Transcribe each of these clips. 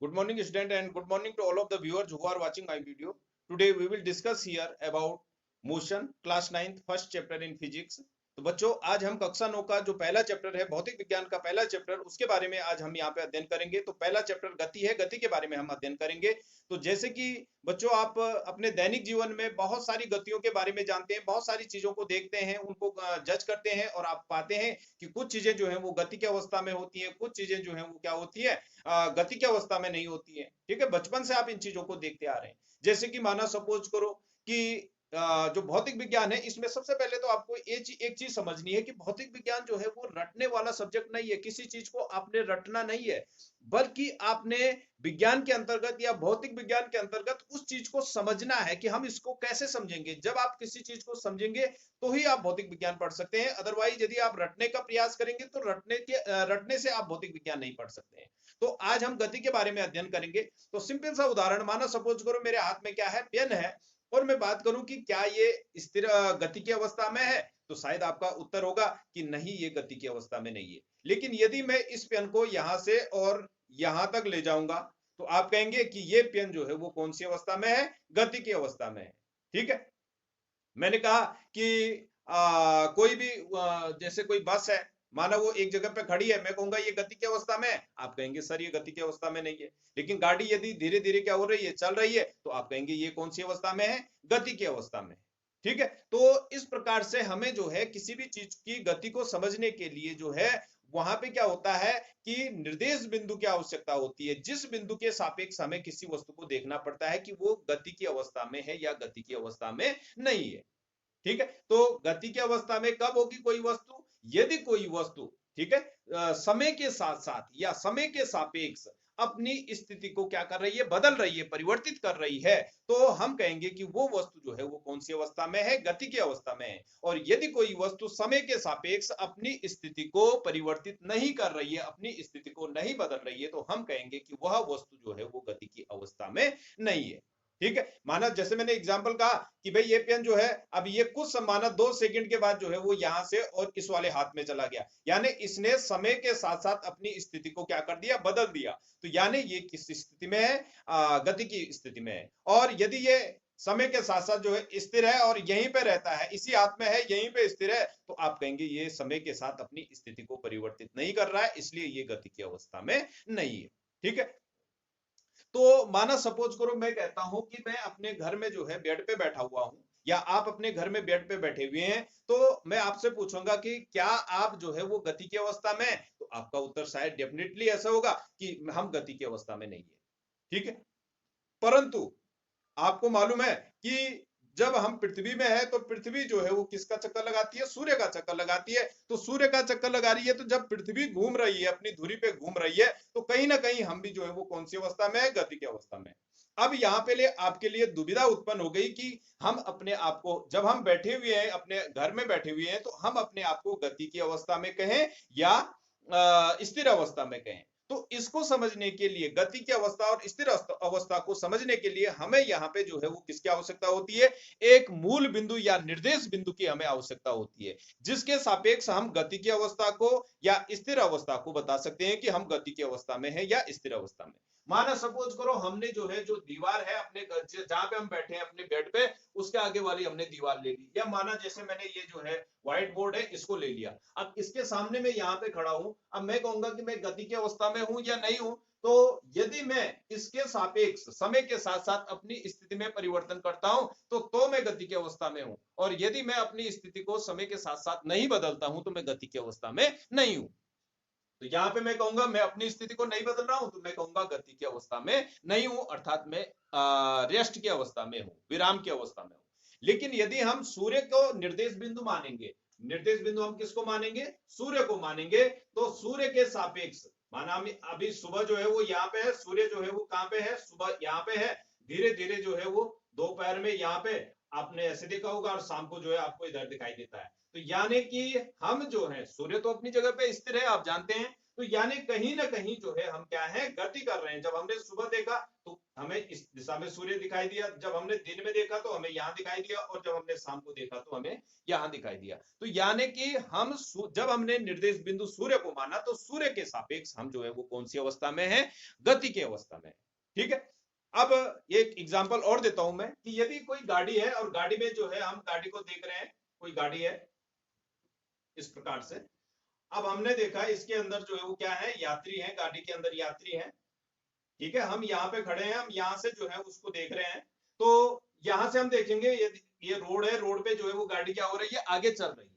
Good morning, student, and good morning to all of the viewers who are watching my video. Today we will discuss here about motion, class 9th, first chapter in physics. तो बच्चों, आज हम कक्षा 9 का जो पहला chapter है, भौतिक विज्ञान का पहला चैप्टर, उसके बारे में आज हम यहाँ पे अध्ययन करेंगे। तो पहला चैप्टर गति है, गति के बारे में हम अध्ययन करेंगे। तो जैसे कि बच्चों, आप अपने दैनिक जीवन में बहुत सारी गतियों के बारे में जानते हैं, बहुत सारी चीजों को देखते हैं, उनको जज करते हैं, और आप पाते हैं कि कुछ चीजें जो है वो गति की अवस्था में होती है, कुछ चीजें जो है वो क्या होती है, गति की अवस्था में नहीं होती है। ठीक है, बचपन से आप इन चीजों को देखते आ रहे हैं। जैसे कि माना सपोज करो कि जो भौतिक विज्ञान है, इसमें सबसे पहले तो आपको एक चीज समझनी है कि भौतिक विज्ञान जो है वो रटने वाला सब्जेक्ट नहीं है। किसी चीज को आपने रटना नहीं है, बल्कि आपने विज्ञान के अंतर्गत या भौतिक विज्ञान के अंतर्गत उस चीज को समझना है कि हम इसको कैसे समझेंगे। जब आप किसी चीज को समझेंगे तो ही आप भौतिक विज्ञान पढ़ सकते हैं। अदरवाइज यदि आप रटने का प्रयास करेंगे तो रटने से आप भौतिक विज्ञान नहीं पढ़ सकते हैं। तो आज हम गति के बारे में अध्ययन करेंगे। तो सिंपल सा उदाहरण, माना सपोज करो मेरे हाथ में क्या है, पेन है, और मैं बात करूं कि क्या ये स्थिर गति की अवस्था में है, तो शायद आपका उत्तर होगा कि नहीं, ये गति की अवस्था में नहीं है। लेकिन यदि मैं इस पेन को यहां से और यहां तक ले जाऊंगा, तो आप कहेंगे कि ये पेन जो है वो कौन सी अवस्था में है, गति की अवस्था में है। ठीक है, मैंने कहा कि कोई भी जैसे कोई बस है, माना वो एक जगह पे खड़ी है, मैं कहूंगा ये गति की अवस्था में है, आप कहेंगे सर ये गति की अवस्था में नहीं है। लेकिन गाड़ी यदि धीरे धीरे क्या हो रही है, चल रही है, तो आप कहेंगे ये कौन सी अवस्था में है, गति की अवस्था में। ठीक है, तो इस प्रकार से हमें जो है किसी भी चीज की गति को समझने के लिए जो है वहां पे क्या होता है कि निर्देश बिंदु की आवश्यकता होती है। जिस बिंदु के सापेक्ष हमें किसी वस्तु को देखना पड़ता है कि वो गति की अवस्था में है या गति की अवस्था में नहीं है। ठीक है, तो गति की अवस्था में कब होगी कोई वस्तु, यदि कोई वस्तु, ठीक है, समय के साथ साथ या समय के सापेक्ष अपनी स्थिति को क्या कर रही है, बदल रही है, परिवर्तित कर रही है, तो हम कहेंगे कि वो वस्तु जो है वो कौन सी अवस्था में है, गति की अवस्था में है। और यदि कोई वस्तु समय के सापेक्ष अपनी स्थिति को परिवर्तित नहीं कर रही है, अपनी स्थिति को नहीं बदल रही है, तो हम कहेंगे कि वह वस्तु जो है वो गति की अवस्था में नहीं है। ठीक है, माना जैसे मैंने एग्जांपल कहा कि भाई ये पेन जो है, अब ये कुछ माना 2 सेकंड के बाद जो है वो यहां से और इस वाले हाथ में चला गया, यानी इसने समय के साथ साथ अपनी स्थिति को क्या कर दिया, बदल दिया। तो यानी ये किस स्थिति में है, गति की स्थिति में है। और यदि ये समय के साथ साथ जो है स्थिर है और यहीं पे रहता है, इसी हाथ में है, यहीं पे स्थिर है, तो आप कहेंगे ये समय के साथ अपनी स्थिति को परिवर्तित नहीं कर रहा है, इसलिए ये गति की अवस्था में नहीं है। ठीक है, तो माना सपोज करो मैं कहता हूं कि मैं अपने घर में जो है बेड पे बैठा हुआ हूं, या आप अपने घर में बेड पे बैठे हुए हैं, तो मैं आपसे पूछूंगा कि क्या आप जो है वो गति की अवस्था में है, तो आपका उत्तर शायद डेफिनेटली ऐसा होगा कि हम गति की अवस्था में नहीं है। ठीक है, परंतु आपको मालूम है कि जब हम पृथ्वी में है तो पृथ्वी जो है वो किसका चक्कर लगाती है, सूर्य का चक्कर लगाती है। तो सूर्य का चक्कर लगा रही है, तो जब पृथ्वी घूम रही है, अपनी धुरी पे घूम रही है, तो कहीं ना कहीं हम भी जो है वो कौन सी अवस्था में है, गति की अवस्था में। अब यहाँ पे ले आपके लिए दुविधा उत्पन्न हो गई कि हम अपने आप को, जब हम बैठे हुए हैं अपने घर में बैठे हुए हैं, तो हम अपने आप को गति की अवस्था में कहें या स्थिर अवस्था में कहें। तो इसको समझने के लिए, गति की अवस्था और स्थिर अवस्था को समझने के लिए हमें यहाँ पे जो है वो किसकी आवश्यकता होती है, एक मूल बिंदु या निर्देश बिंदु की हमें आवश्यकता होती है, जिसके सापेक्ष हम गति की अवस्था को या स्थिर अवस्था को बता सकते हैं कि हम गति की अवस्था में है या स्थिर अवस्था में। माना सपोज करो हमने जो है, जो दीवार है अपने जहां पे हम बैठे हैं अपने बेड पे, उसके आगे वाली हमने दीवार ले ली, या माना जैसे मैंने ये जो है व्हाइट बोर्ड है इसको ले लिया, अब इसके सामने मैं यहाँ पे खड़ा हूं, अब मैं कहूंगा कि मैं गति की अवस्था में हूं या नहीं हूं। तो यदि मैं इसके सापेक्ष समय के साथ साथ अपनी स्थिति में परिवर्तन करता हूं, तो मैं गति की अवस्था में हूं, और यदि मैं अपनी स्थिति को समय के साथ साथ नहीं बदलता हूं, तो मैं गति की अवस्था में नहीं हूं। तो यहां पे मैं कहूंगा मैं अपनी स्थिति को नहीं बदल रहा हूं, तो मैं कहूंगा गति की अवस्था में नहीं हूं, अर्थात मैं रेस्ट की अवस्था में हूं, विराम की अवस्था में हूं। लेकिन यदि हम सूर्य को निर्देश बिंदु मानेंगे, निर्देश बिंदु हम किसको मानेंगे, सूर्य को मानेंगे, तो सूर्य के सापेक्ष, माना अभी सुबह जो है वो यहाँ पे है, सूर्य जो है वो कहां पे है, सुबह यहाँ पे है, धीरे धीरे जो है वो दोपहर में यहाँ पे आपने ऐसे देखा होगा, और शाम को जो है आपको इधर दिखाई देता है। तो यानी कि हम जो है, सूर्य तो अपनी जगह पे स्थिर है, आप जानते हैं, तो यानी कहीं ना कहीं जो है हम क्या है, गति कर रहे हैं। जब हमने सुबह देखा तो हमें इस दिशा में सूर्य दिखाई दिया, जब हमने दिन में देखा तो हमें यहाँ दिखाई दिया, और जब हमने शाम को देखा तो हमें यहाँ दिखाई दिया। तो यानी कि हम जब हमने निर्देश बिंदु सूर्य को माना तो सूर्य के सापेक्ष हम जो है वो कौन सी अवस्था में है, गति की अवस्था में। ठीक है। अब एक एग्जांपल और देता हूं मैं कि यदि कोई गाड़ी है और गाड़ी में जो है हम गाड़ी को देख रहे हैं, कोई गाड़ी है इस प्रकार से। अब हमने देखा इसके अंदर जो है वो क्या है, यात्री है, गाड़ी के अंदर यात्री है। ठीक है, हम यहाँ पे खड़े हैं, हम यहाँ से जो है उसको देख रहे हैं। तो यहाँ से हम देखेंगे ये रोड है, रोड पे जो है वो गाड़ी क्या हो रही है, आगे चल रही है।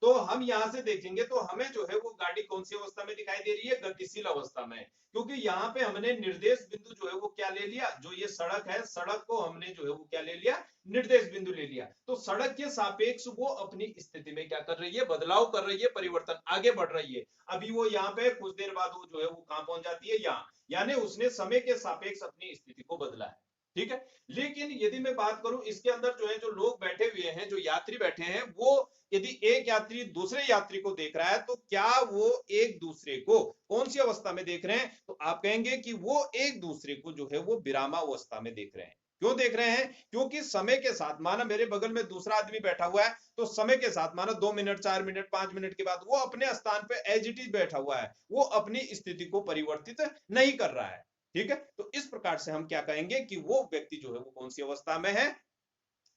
तो हम यहाँ से देखेंगे तो हमें जो है वो गाड़ी कौन सी अवस्था में दिखाई दे रही है, गतिशील अवस्था में। क्योंकि यहाँ पे हमने निर्देश बिंदु जो है वो क्या ले लिया, जो ये सड़क है, सड़क को हमने जो है वो क्या ले लिया, निर्देश बिंदु ले लिया। तो सड़क के सापेक्ष वो अपनी स्थिति में क्या कर रही है, बदलाव कर रही है, परिवर्तन, आगे बढ़ रही है। अभी वो यहाँ पे कुछ देर बाद वो जो है वो कहां पहुंच जाती है, यहाँ। यानी उसने समय के सापेक्ष अपनी स्थिति को बदला है। ठीक है। लेकिन यदि मैं बात करूं इसके अंदर जो है, जो लोग बैठे हुए हैं, जो यात्री बैठे हैं, वो यदि एक यात्री दूसरे यात्री को देख रहा है तो क्या वो एक दूसरे को कौन सी अवस्था में देख रहे हैं, तो आप कहेंगे कि वो एक दूसरे को जो है वो विरामावस्था में देख रहे हैं। क्यों देख रहे हैं, क्योंकि समय के साथ, माना मेरे बगल में दूसरा आदमी बैठा हुआ है, तो समय के साथ माना 2 मिनट, 4 मिनट, 5 मिनट के बाद वो अपने स्थान पे एज इट इज बैठा हुआ है, वो अपनी स्थिति को परिवर्तित नहीं कर रहा है। ठीक है। तो इस प्रकार से हम क्या कहेंगे कि वो व्यक्ति जो है वो कौन सी अवस्था में है,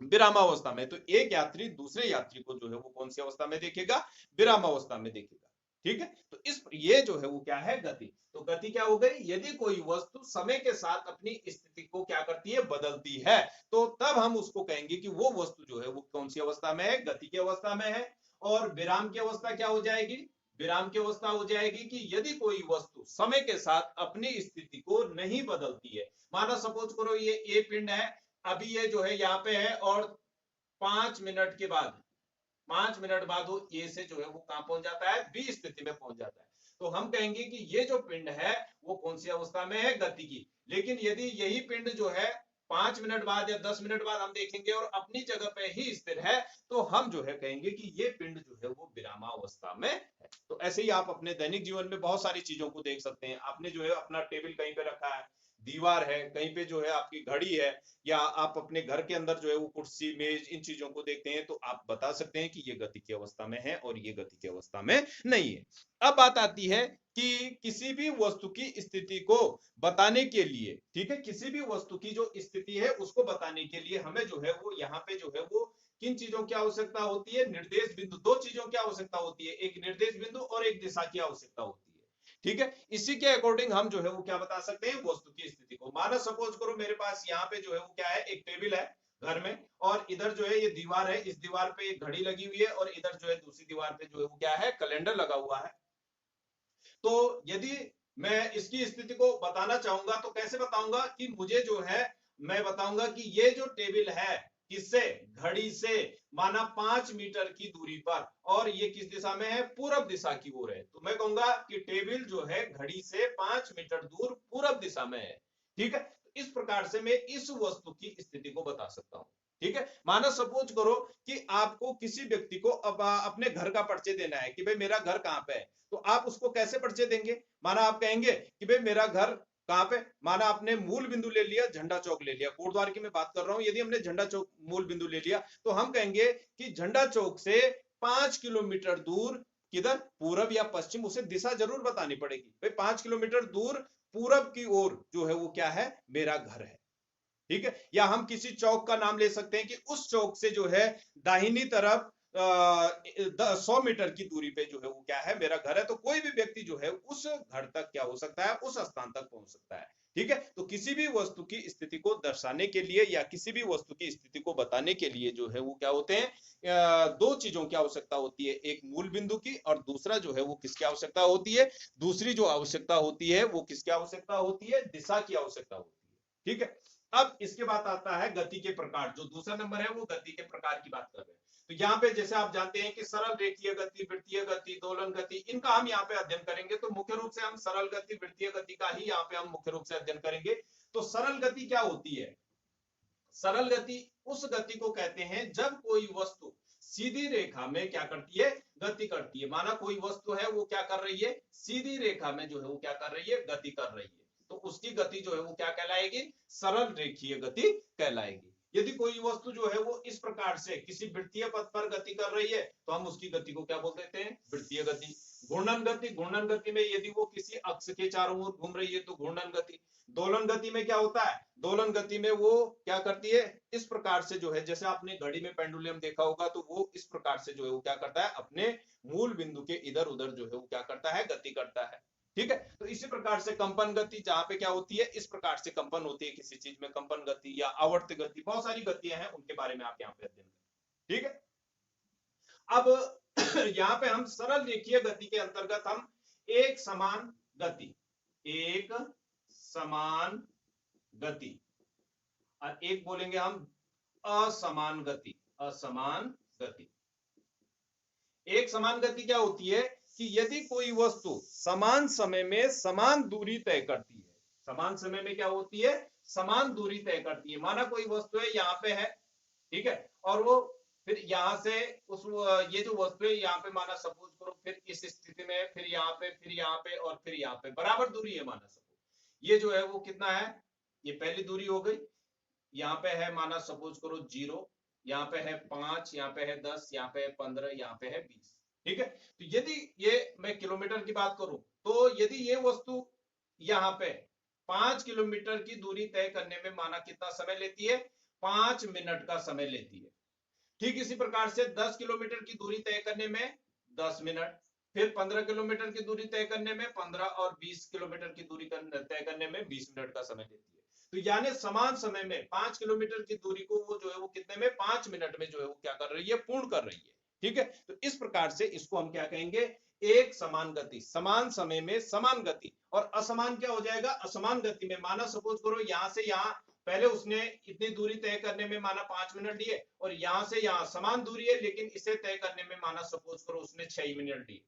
विरामावस्था में। तो एक यात्री दूसरे यात्री को जो है वो कौन सी अवस्था में देखेगा, विरामावस्था में देखेगा। ठीक है। तो ये जो है वो क्या है, गति। तो गति क्या हो गई, यदि कोई वस्तु समय के साथ अपनी स्थिति को क्या करती है, बदलती है, तो तब हम उसको कहेंगे कि वो वस्तु जो है वो कौन सी अवस्था में है, गति की अवस्था में है। और विराम की अवस्था क्या हो जाएगी, विराम की अवस्था हो जाएगी कि यदि कोई वस्तु समय के साथ अपनी स्थिति को नहीं बदलती है। माना सपोज करो ये ए पिंड है, अभी ये जो है यहाँ पे है, और 5 मिनट के बाद, 5 मिनट बाद वो ए से जो है वो कहां पहुंच जाता है, बी स्थिति में पहुंच जाता है। तो हम कहेंगे कि ये जो पिंड है वो कौन सी अवस्था में है, गति की। लेकिन यदि यही पिंड जो है 5 मिनट बाद या 10 मिनट बाद हम देखेंगे और अपनी जगह पे ही स्थिर है, तो हम जो है कहेंगे कि ये पिंड जो है वो विरामावस्था में है। तो ऐसे ही आप अपने दैनिक जीवन में बहुत सारी चीजों को देख सकते हैं। आपने जो है अपना टेबल कहीं पे रखा है, दीवार है, कहीं पे जो है आपकी घड़ी है, या आप अपने घर के अंदर जो है वो कुर्सी मेज इन चीजों को देखते हैं, तो आप बता सकते हैं कि ये गति की अवस्था में है और ये गति की अवस्था में नहीं है। अब बात आती है कि किसी भी वस्तु की स्थिति को बताने के लिए, ठीक है, किसी भी वस्तु की जो स्थिति है उसको बताने के लिए हमें जो है वो यहाँ पे जो है वो किन चीजों की आवश्यकता होती है, निर्देश बिंदु, दो चीजों की आवश्यकता होती है, एक निर्देश बिंदु और एक दिशा की आवश्यकता होती है। ठीक है। इसी के अकॉर्डिंग हम जो है वो क्या बता सकते हैं, वस्तु की स्थिति को। माना सपोज करो मेरे पास यहाँ पे जो है वो क्या है, एक टेबल है घर में, और इधर जो है ये दीवार है, इस दीवार पे एक घड़ी लगी हुई है, और इधर जो है दूसरी दीवार पे जो है वो क्या है, कैलेंडर लगा हुआ है। तो यदि मैं इसकी स्थिति को बताना चाहूंगा तो कैसे बताऊंगा, कि मुझे जो है, मैं बताऊंगा कि ये जो टेबल है, किससे, घड़ी से, माना 5 मीटर की दूरी पर, और ये किस दिशा में है, पूरब दिशा की ओर है। तो मैं कहूंगा कि टेबल जो है घड़ी से 5 मीटर दूर पूरब दिशा में है। ठीक है। इस प्रकार से मैं इस वस्तु की स्थिति को बता सकता हूं। ठीक है। माना सपोज करो कि आपको किसी व्यक्ति को अपने घर का परिचय देना है कि भाई मेरा घर कहाँ पे है, तो आप उसको कैसे परिचय देंगे। माना आप कहेंगे कि भाई मेरा घर कहाँ पे, माना आपने मूल बिंदु ले लिया, झंडा चौक ले लिया, कोटद्वार की मैं बात कर रहा हूं। यदि हमने झंडा चौक मूल बिंदु ले लिया तो हम कहेंगे कि झंडा चौक से 5 किलोमीटर दूर, किधर, पूरब या पश्चिम, उसे दिशा जरूर बतानी पड़ेगी। भाई 5 किलोमीटर दूर पूरब की ओर जो है वो क्या है, मेरा घर है। ठीक है। या हम किसी चौक का नाम ले सकते हैं कि उस चौक से जो है दाहिनी तरफ 100 मीटर की दूरी पे जो है वो क्या है, मेरा घर है। तो कोई भी व्यक्ति जो है उस घर तक क्या हो सकता है, उस स्थान तक पहुंच सकता है। ठीक है। तो किसी भी वस्तु की स्थिति को दर्शाने के लिए या किसी भी वस्तु की स्थिति को बताने के लिए जो है वो क्या होते हैं, दो चीजों की आवश्यकता होती है, एक मूल बिंदु की, और दूसरा जो है वो किसकी आवश्यकता होती है, दूसरी जो आवश्यकता होती है वो किसकी आवश्यकता होती है, दिशा की आवश्यकता होती है। ठीक है। अब इसके बाद आता है गति के प्रकार, जो दूसरा नंबर है वो गति के प्रकार की बात कर रहे हैं। तो यहाँ पे जैसे आप जानते हैं कि सरल रेखीय गति, वृत्तीय गति, दोलन गति, इनका हम यहाँ पे अध्ययन करेंगे। तो मुख्य रूप से हम सरल गति, वृत्तीय गति का ही यहाँ पे हम मुख्य रूप से अध्ययन करेंगे। तो सरल गति क्या होती है, सरल गति उस गति को कहते हैं जब कोई वस्तु सीधी रेखा में क्या करती है, गति करती है। माना कोई वस्तु है वो क्या कर रही है, सीधी रेखा में जो है वो क्या कर रही है, गति कर रही है। तो उसकी गति जो है वो क्या कहलाएगी, सरल रेखीय गति कहलाएगी। यदि कोई वस्तु जो है वो इस प्रकार से किसी वृत्तीय पथ पर गति कर रही है तो हम उसकी गति को क्या बोल देते हैं, वृत्तीय गति। घूर्णन गति, घूर्णन गति में यदि वो किसी अक्ष के चारों ओर घूम रही है तो घूर्णन गति। दोलन गति में क्या होता है, दोलन गति में वो क्या करती है, इस प्रकार से जो है, जैसे आपने घड़ी में पेंडुलम देखा होगा, तो वो इस प्रकार से जो है वो क्या करता है, अपने मूल बिंदु के इधर उधर जो है वो क्या करता है, गति करता है। ठीक है, तो इसी प्रकार से कंपन गति, जहां पे क्या होती है, इस प्रकार से कंपन होती है किसी चीज में, कंपन गति या आवर्त गति, बहुत सारी गतियां हैं, उनके बारे में आप यहाँ पे अध्ययन करें। ठीक है, अब यहाँ पे हम सरल रेखीय गति के अंतर्गत हम एक समान गति, एक समान गति, और एक बोलेंगे हम असमान गति, असमान गति। एक समान गति क्या होती है कि यदि कोई वस्तु समान समय में समान दूरी तय करती है, समान समय में क्या होती है, समान दूरी तय करती है। माना कोई वस्तु है यहाँ पे है, ठीक है, और वो फिर यहां से उस ये जो वस्तु है यहाँ पे, माना सपोज करो, फिर इस स्थिति में, फिर यहाँ पे, फिर यहाँ पे और फिर यहाँ पे बराबर दूरी है, माना सपोज ये जो है वो कितना है, ये पहली दूरी हो गई। यहाँ पे है माना सपोज करो 0, यहाँ पे है 5, यहाँ पे है 10, यहाँ पे है 15, यहाँ पे है 20। ठीक है, तो यदि ये मैं किलोमीटर की बात करूं तो यदि ये वस्तु यहाँ पे 5 किलोमीटर की दूरी तय करने में माना कितना समय लेती है, 5 मिनट का समय लेती है। ठीक इसी प्रकार से 10 किलोमीटर की दूरी तय करने में 10 मिनट, फिर 15 किलोमीटर की दूरी तय करने में 15, और 20 किलोमीटर की दूरी तय करने में 20 मिनट का समय लेती है। तो यानी समान समय में 5 किलोमीटर की दूरी को वो जो है वो कितने में, 5 मिनट में जो है वो क्या कर रही है, पूर्ण कर रही है। ठीक है, तो इस प्रकार से इसको हम क्या कहेंगे, एक समान गति, समान समय में समान गति। और असमान क्या हो जाएगा, असमान गति में माना सपोज करो यहां से यहां पहले उसने इतनी दूरी तय करने में माना 5 मिनट लिए, और यहां से यहां समान दूरी है लेकिन इसे तय करने में माना सपोज करो उसने 6 मिनट लिए।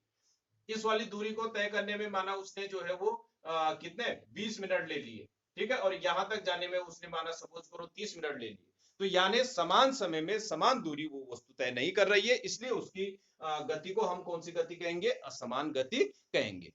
इस वाली दूरी को तय करने में माना उसने जो है वो कितने 20 मिनट ले लिए। ठीक है, और यहां तक जाने में उसने माना सपोज करो 30 मिनट ले लिए। तो यानी समान समय में समान दूरी वो वस्तु तय नहीं कर रही है, इसलिए उसकी गति को हम कौन सी गति कहेंगे, असमान गति कहेंगे।